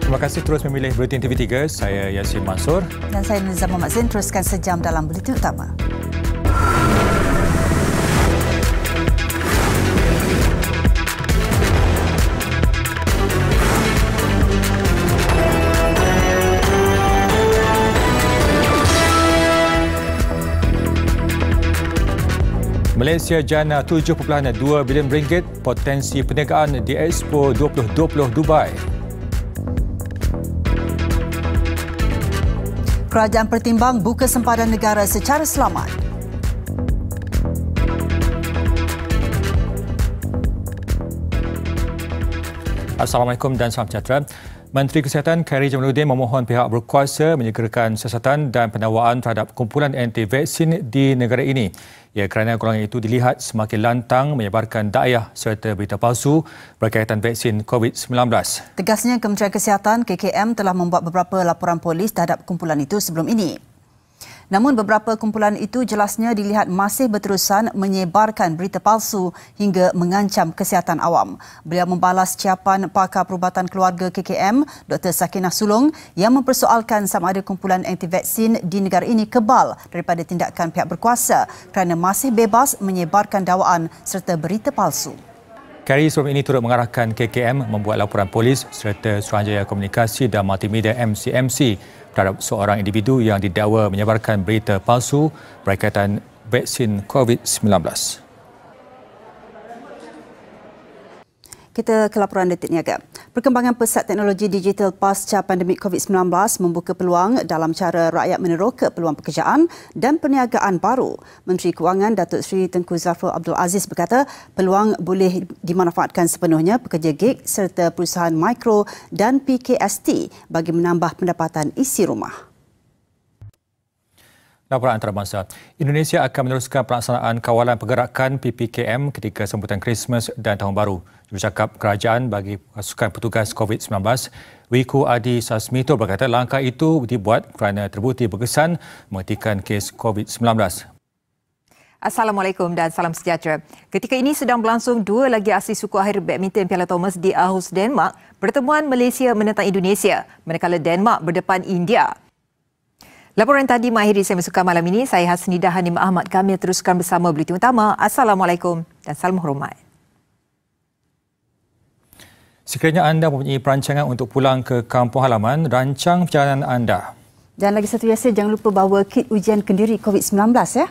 Terima kasih terus memilih Buletin TV3. Saya Yasin Mansur. Dan saya Nizam Muhammad Zain. Teruskan sejam dalam Buletin Utama. Malaysia jana RM7.2 bilion potensi perniagaan di Expo 2020 Dubai. Kerajaan pertimbang buka sempadan negara secara selamat. Assalamualaikum dan salam sejahtera. Menteri Kesihatan Khairy Jamaluddin memohon pihak berkuasa menyegerakan siasatan dan penawaan terhadap kumpulan anti-vaksin di negara ini. Ya, kerana golongan itu dilihat semakin lantang menyebarkan dakwah serta berita palsu berkaitan vaksin COVID-19. Tegasnya Kementerian Kesihatan KKM telah membuat beberapa laporan polis terhadap kumpulan itu sebelum ini. Namun beberapa kumpulan itu jelasnya dilihat masih berterusan menyebarkan berita palsu hingga mengancam kesihatan awam. Beliau membalas ciapan pakar perubatan keluarga KKM, Dr. Sakinah Sulong, yang mempersoalkan sama ada kumpulan anti-vaksin di negara ini kebal daripada tindakan pihak berkuasa kerana masih bebas menyebarkan dakwaan serta berita palsu. Khairy sebelum ini turut mengarahkan KKM membuat laporan polis serta Suruhanjaya Komunikasi dan Multimedia MCMC terhadap seorang individu yang didakwa menyebarkan berita palsu berkaitan vaksin COVID-19. Kita ke laporan detik niaga. Perkembangan pesat teknologi digital pasca pandemik COVID-19 membuka peluang dalam cara rakyat meneroka peluang pekerjaan dan perniagaan baru. Menteri Kewangan Datuk Seri Tengku Zafrul Abdul Aziz berkata peluang boleh dimanfaatkan sepenuhnya pekerja gig serta perusahaan mikro dan PKST bagi menambah pendapatan isi rumah. Laporan antarabangsa. Indonesia akan meneruskan pelaksanaan kawalan pergerakan PPKM ketika sambutan Krismas dan Tahun Baru. Jurucakap Kerajaan bagi pasukan petugas COVID-19, Wiku Adi Sasmito berkata langkah itu dibuat kerana terbukti berkesan menghentikan kes COVID-19. Assalamualaikum dan salam sejahtera. Ketika ini sedang berlangsung dua lagi aksi suku akhir badminton Piala Thomas di Aarhus, Denmark. Pertemuan Malaysia menentang Indonesia, manakala Denmark berdepan India. Laporan tadi mengakhiri saya masukkan malam ini. Saya Hasnidah Hanim Ahmad. Kami teruskan bersama Buletin Utama. Assalamualaikum dan salam hormat. Sekiranya anda mempunyai perancangan untuk pulang ke kampung halaman, rancang perjalanan anda. Dan lagi satu biasa, jangan lupa bawa kit ujian kendiri COVID-19 ya.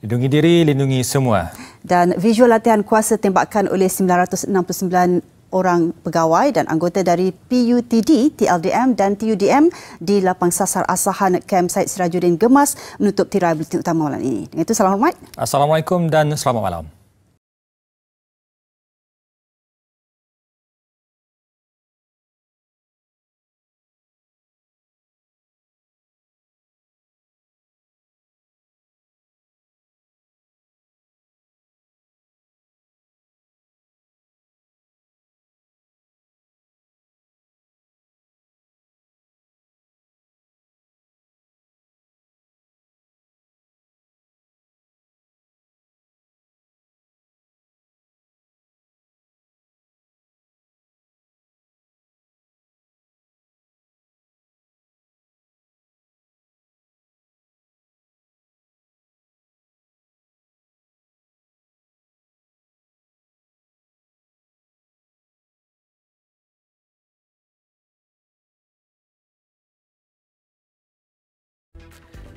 Lindungi diri, lindungi semua. Dan visual latihan kuasa tembakan oleh 969 orang pegawai dan anggota dari PUTD, TLDM dan TUDM di lapang sasar asahan Campsite Sirajuddin Gemas menutup tirai Buletin Utama malam ini. Dengan itu, salam hormat. Assalamualaikum dan selamat malam.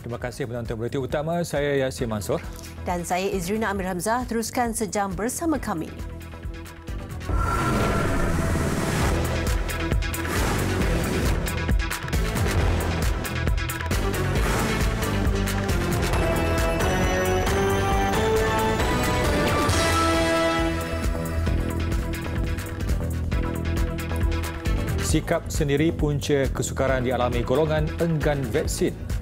Terima kasih penonton Buletin Utama. Saya Yasin Mansur. Dan saya Izrina Amir Hamzah. Teruskan sejam bersama kami. Sikap sendiri punca kesukaran dialami golongan enggan vaksin.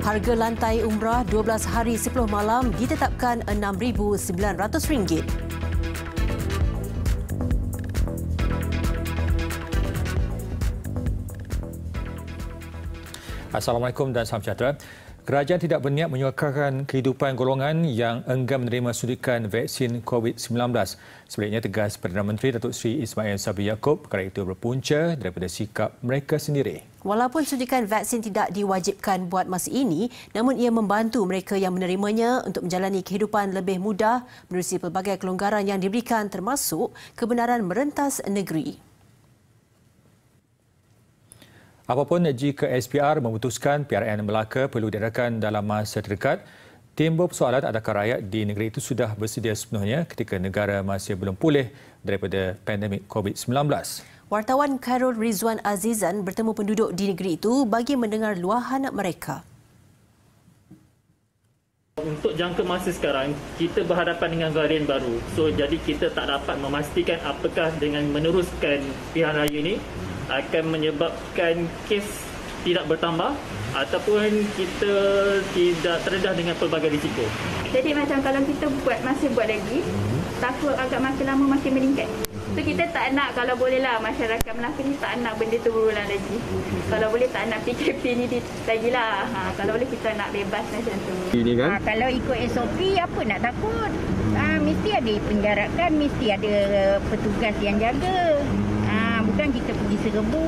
Harga lantai umrah 12 hari 10 malam ditetapkan RM6,900. Assalamualaikum dan salam sejahtera. Kerajaan tidak berniat menyukarkan kehidupan golongan yang enggan menerima suntikan vaksin COVID-19. Sebaliknya, tegas Perdana Menteri Datuk Seri Ismail Sabri Yaakob, perkara itu berpunca daripada sikap mereka sendiri. Walaupun suntikan vaksin tidak diwajibkan buat masa ini, namun ia membantu mereka yang menerimanya untuk menjalani kehidupan lebih mudah menerusi pelbagai kelonggaran yang diberikan termasuk kebenaran merentas negeri. Apapun jika SPR memutuskan PRN Melaka perlu diadakan dalam masa terdekat, timbul persoalan adakah rakyat di negeri itu sudah bersedia sepenuhnya ketika negara masih belum pulih daripada pandemik COVID-19. Wartawan Khairul Rizwan Azizan bertemu penduduk di negeri itu bagi mendengar luahan mereka. Untuk jangka masa sekarang, kita berhadapan dengan varian baru. Jadi kita tak dapat memastikan apakah dengan meneruskan pilihan raya ini akan menyebabkan kes tidak bertambah ataupun kita tidak terdedah dengan pelbagai risiko. Jadi macam kalau kita masih buat lagi, takut agak makin lama makin meningkat. So kita tak nak, kalau bolehlah masyarakat Melaka ni tak nak benda tu berulang lagi. Kalau boleh tak nak PKP ni lagi lah. Kalau boleh kita nak bebas macam tu. Ini kan? Kalau ikut SOP apa nak takut? Mesti ada penjarakan, mesti ada petugas yang jaga. Bukan kita pergi serbu.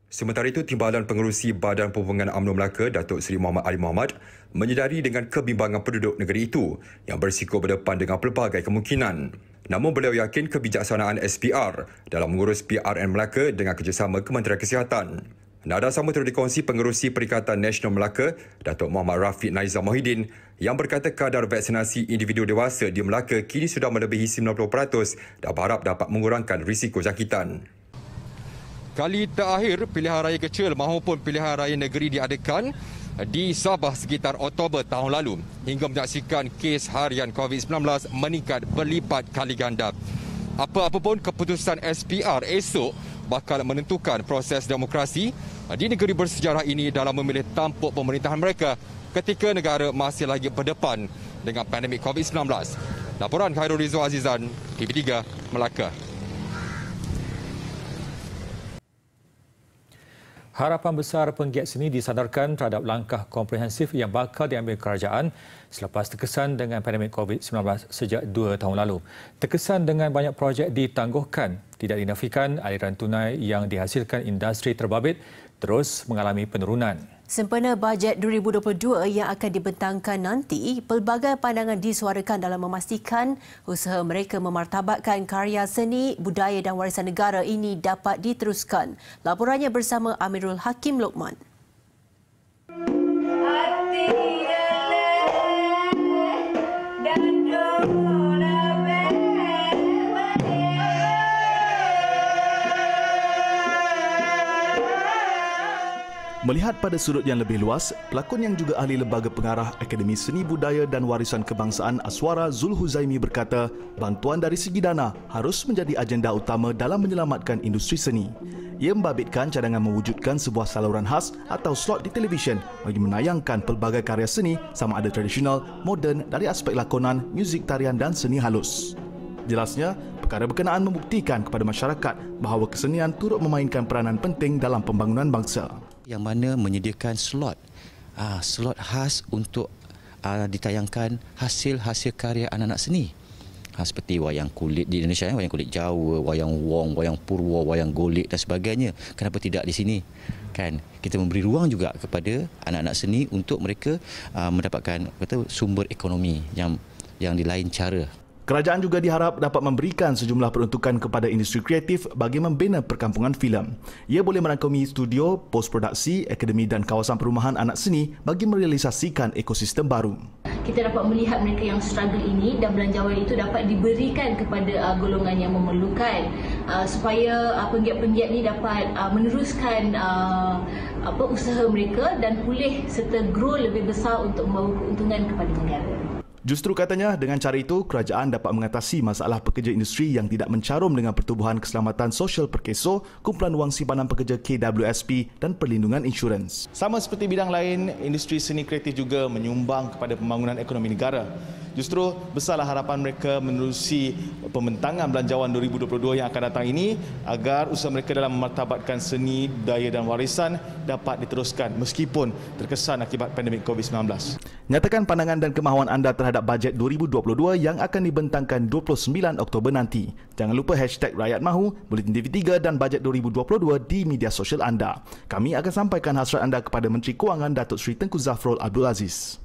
Sementara itu, Timbalan Pengerusi Badan Perhubungan UMNO Melaka, Datuk Seri Muhammad Ali Muhammad, menyedari dengan kebimbangan penduduk negeri itu yang berisiko berdepan dengan pelbagai kemungkinan. Namun beliau yakin kebijaksanaan SPR dalam mengurus PRN Melaka dengan kerjasama Kementerian Kesihatan. Nada sama turut dikongsi Pengerusi Perikatan Nasional Melaka, Datuk Muhammad Rafiq Naizam Mohidin, yang berkata kadar vaksinasi individu dewasa di Melaka kini sudah melebihi 90% dan berharap dapat mengurangkan risiko jangkitan. Kali terakhir pilihan raya kecil maupun pilihan raya negeri diadakan di Sabah sekitar Oktober tahun lalu hingga menyaksikan kes harian COVID-19 meningkat berlipat kali ganda. Apa-apa pun keputusan SPR esok bakal menentukan proses demokrasi di negeri bersejarah ini dalam memilih tampuk pemerintahan mereka ketika negara masih lagi berdepan dengan pandemik COVID-19. Laporan Khairul Rizwan Azizan, TV3, Melaka. Harapan besar penggiat seni disandarkan terhadap langkah komprehensif yang bakal diambil kerajaan selepas terkesan dengan pandemik COVID-19 sejak 2 tahun lalu. Terkesan dengan banyak projek ditangguhkan, tidak dinafikan aliran tunai yang dihasilkan industri terbabit terus mengalami penurunan. Sempena bajet 2022 yang akan dibentangkan nanti, pelbagai pandangan disuarakan dalam memastikan usaha mereka memartabatkan karya seni, budaya dan warisan negara ini dapat diteruskan. Laporannya bersama Amirul Hakim Lokman. Melihat pada sudut yang lebih luas, pelakon yang juga ahli lembaga pengarah Akademi Seni Budaya dan Warisan Kebangsaan Aswara Zul Huzaimi berkata, bantuan dari segi dana harus menjadi agenda utama dalam menyelamatkan industri seni. Ia membabitkan cadangan mewujudkan sebuah saluran khas atau slot di televisyen bagi menayangkan pelbagai karya seni sama ada tradisional, moden dari aspek lakonan, muzik tarian dan seni halus. Jelasnya, perkara berkenaan membuktikan kepada masyarakat bahawa kesenian turut memainkan peranan penting dalam pembangunan bangsa. Yang mana menyediakan slot khas untuk ditayangkan hasil-hasil karya anak-anak seni. Seperti wayang kulit di Indonesia, wayang kulit Jawa, wayang wong, wayang purwa, wayang golek dan sebagainya. Kenapa tidak di sini? Kan kita memberi ruang juga kepada anak-anak seni untuk mereka mendapatkan sumber ekonomi yang di lain cara. Kerajaan juga diharap dapat memberikan sejumlah peruntukan kepada industri kreatif bagi membina perkampungan filem. Ia boleh merangkumi studio, postproduksi, akademi dan kawasan perumahan anak seni bagi merealisasikan ekosistem baru. Kita dapat melihat mereka yang struggle ini dan belanjawan itu dapat diberikan kepada golongan yang memerlukan supaya penggiat-penggiat ini dapat meneruskan usaha mereka dan pulih serta grow lebih besar untuk membawa keuntungan kepada negara. Justru katanya, dengan cara itu, kerajaan dapat mengatasi masalah pekerja industri yang tidak mencarum dengan Pertubuhan Keselamatan Sosial Perkeso, Kumpulan Wang Simpanan Pekerja KWSP dan Perlindungan Insurans. Sama seperti bidang lain, industri seni kreatif juga menyumbang kepada pembangunan ekonomi negara. Justru besarlah harapan mereka menerusi pembentangan belanjawan 2022 yang akan datang ini agar usaha mereka dalam memartabatkan seni, budaya dan warisan dapat diteruskan meskipun terkesan akibat pandemik COVID-19. Nyatakan pandangan dan kemahuan anda terhadap bajet 2022 yang akan dibentangkan 29 Oktober nanti. Jangan lupa #Rakyat Mahu, Buletin TV3 dan bajet 2022 di media sosial anda. Kami akan sampaikan hasrat anda kepada Menteri Kewangan Datuk Seri Tengku Zafrul Abdul Aziz.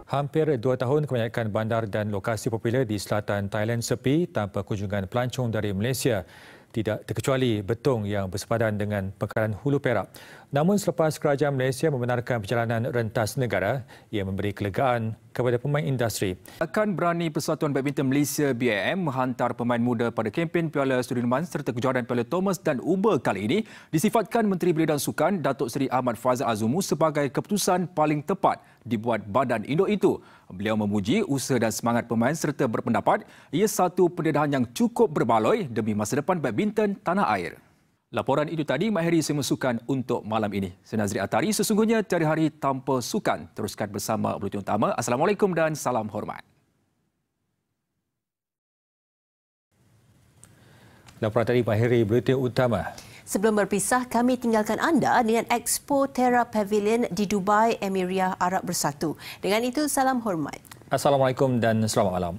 Hampir 2 tahun kebanyakan bandar dan lokasi popular di selatan Thailand sepi tanpa kunjungan pelancong dari Malaysia, tidak terkecuali Betong yang bersepadan dengan Pekaran Hulu Perak. Namun selepas kerajaan Malaysia membenarkan perjalanan rentas negara, ia memberi kelegaan kepada pemain industri. Akan berani Persatuan Badminton Malaysia BAM menghantar pemain muda pada kempen Piala Sudirman serta kejuaraan Piala Thomas dan Uber kali ini disifatkan Menteri Belia dan Sukan Datuk Seri Ahmad Fazal Azumu sebagai keputusan paling tepat dibuat badan induk itu. Beliau memuji usaha dan semangat pemain serta berpendapat ia satu pendedahan yang cukup berbaloi demi masa depan badminton tanah air. Laporan itu tadi Mak Heri Semua Sukan untuk malam ini. Saya Nazri Atari, sesungguhnya tiada hari tanpa sukan. Teruskan bersama Buletin Utama. Assalamualaikum dan salam hormat. Laporan tadi Mak Heri, Buletin Utama. Sebelum berpisah, kami tinggalkan anda dengan Expo Terra Pavilion di Dubai, Emiria Arab Bersatu. Dengan itu, salam hormat. Assalamualaikum dan selamat malam.